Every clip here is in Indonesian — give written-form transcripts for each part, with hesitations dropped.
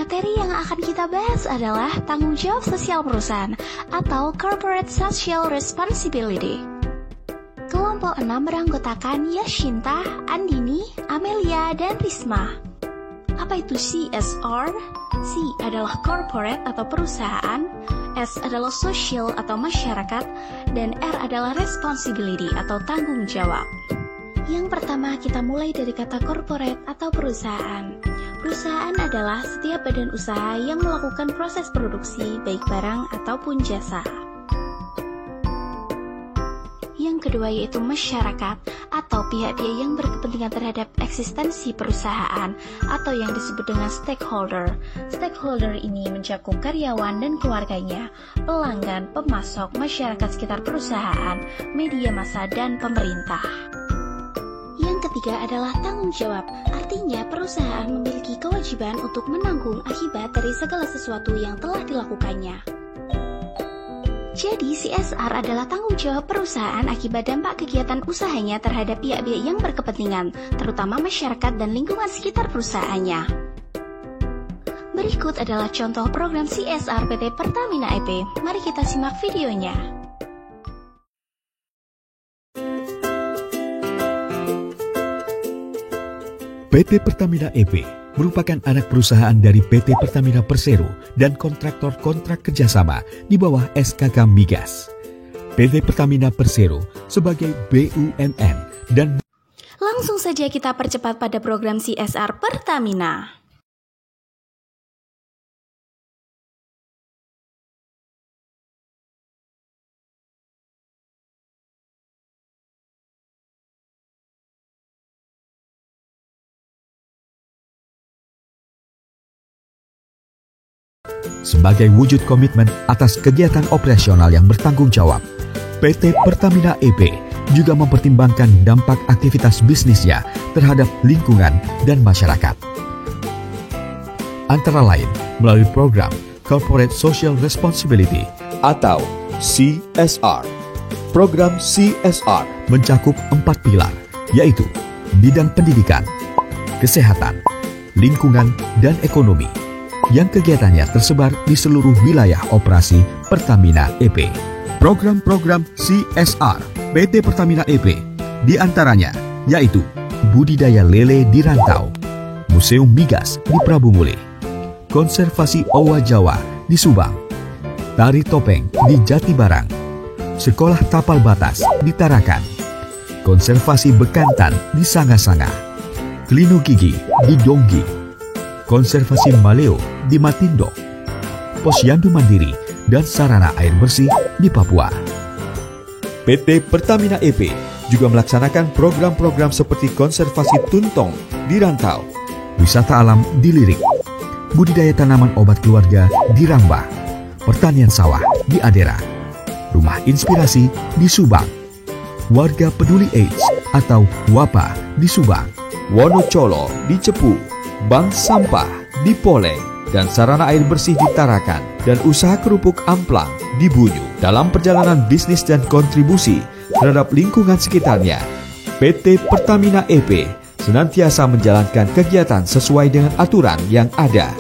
Materi yang akan kita bahas adalah tanggung jawab sosial perusahaan atau Corporate Social Responsibility. Kelompok 6 beranggotakan Yashinta, Andini, Amelia, dan Risma. Apa itu CSR? C adalah corporate atau perusahaan, S adalah social atau masyarakat, dan R adalah responsibility atau tanggung jawab. Yang pertama kita mulai dari kata corporate atau perusahaan. Perusahaan adalah setiap badan usaha yang melakukan proses produksi baik barang ataupun jasa. Yang kedua yaitu masyarakat atau pihak-pihak yang berkepentingan terhadap eksistensi perusahaan atau yang disebut dengan stakeholder. Stakeholder ini mencakup karyawan dan keluarganya, pelanggan, pemasok, masyarakat sekitar perusahaan, media massa, dan pemerintah. Yang ketiga adalah tanggung jawab, artinya perusahaan memiliki kewajiban untuk menanggung akibat dari segala sesuatu yang telah dilakukannya. Jadi CSR adalah tanggung jawab perusahaan akibat dampak kegiatan usahanya terhadap pihak-pihak yang berkepentingan, terutama masyarakat dan lingkungan sekitar perusahaannya. Berikut adalah contoh program CSR PT Pertamina EP. Mari kita simak videonya. PT Pertamina EP merupakan anak perusahaan dari PT Pertamina Persero dan kontraktor kontrak kerjasama di bawah SKK Migas. PT Pertamina Persero sebagai BUMN dan... Langsung saja kita percepat pada program CSR Pertamina. Sebagai wujud komitmen atas kegiatan operasional yang bertanggung jawab, PT Pertamina EP juga mempertimbangkan dampak aktivitas bisnisnya terhadap lingkungan dan masyarakat. Antara lain melalui program Corporate Social Responsibility atau CSR. Program CSR mencakup 4 pilar, yaitu bidang pendidikan, kesehatan, lingkungan, dan ekonomi, yang kegiatannya tersebar di seluruh wilayah operasi Pertamina EP. Program-program CSR PT Pertamina EP diantaranya yaitu budidaya lele di Rantau, Museum Migas di Prabu Mule, konservasi owa Jawa di Subang, tari topeng di Jatibarang, sekolah tapal batas di Tarakan, konservasi bekantan di Sanga-Sanga, klinik gigi di Donggi, konservasi maleo di Matindo, posyandu mandiri dan sarana air bersih di Papua. PT Pertamina EP juga melaksanakan program-program seperti konservasi tuntong di Rantau, wisata alam di Lirik, budidaya tanaman obat keluarga di Rambah, pertanian sawah di Adera, rumah inspirasi di Subang, warga peduli AIDS atau WAPA di Subang, Wonocolo di Cepu, bank sampah di Poleng, dan sarana air bersih di Tarakan, dan usaha kerupuk amplang di Bunyu. Dalam perjalanan bisnis dan kontribusi terhadap lingkungan sekitarnya, PT Pertamina EP senantiasa menjalankan kegiatan sesuai dengan aturan yang ada.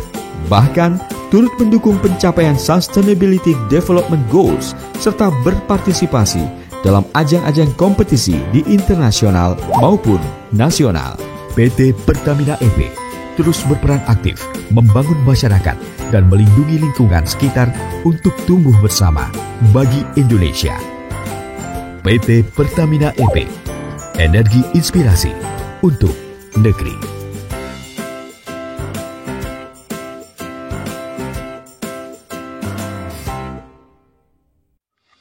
Bahkan, turut mendukung pencapaian Sustainability Development Goals serta berpartisipasi dalam ajang-ajang kompetisi di internasional maupun nasional. PT Pertamina EP terus berperan aktif membangun masyarakat dan melindungi lingkungan sekitar untuk tumbuh bersama bagi Indonesia. PT Pertamina EP, energi inspirasi untuk negeri.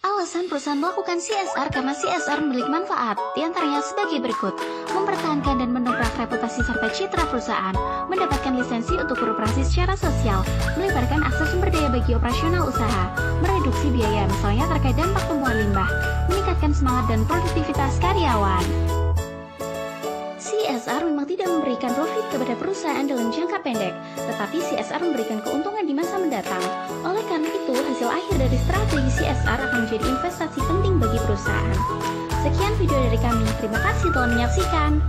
Alasan perusahaan melakukan CSR karena CSR memiliki manfaat, diantaranya sebagai berikut: mempertahankan dan mendongkrak reputasi serta citra perusahaan, mendapatkan lisensi untuk beroperasi secara sosial, melebarkan akses sumber daya bagi operasional usaha, mereduksi biaya misalnya terkait dampak pembuangan limbah, meningkatkan semangat dan produktivitas karyawan. CSR memang tidak memberikan profit kepada perusahaan dalam jangka pendek, tetapi CSR memberikan keuntungan di masa mendatang. Oleh karena itu, hasil akhir dari strategi CSR akan menjadi investasi penting bagi perusahaan. Sekian video dari kami, terima kasih telah menyaksikan.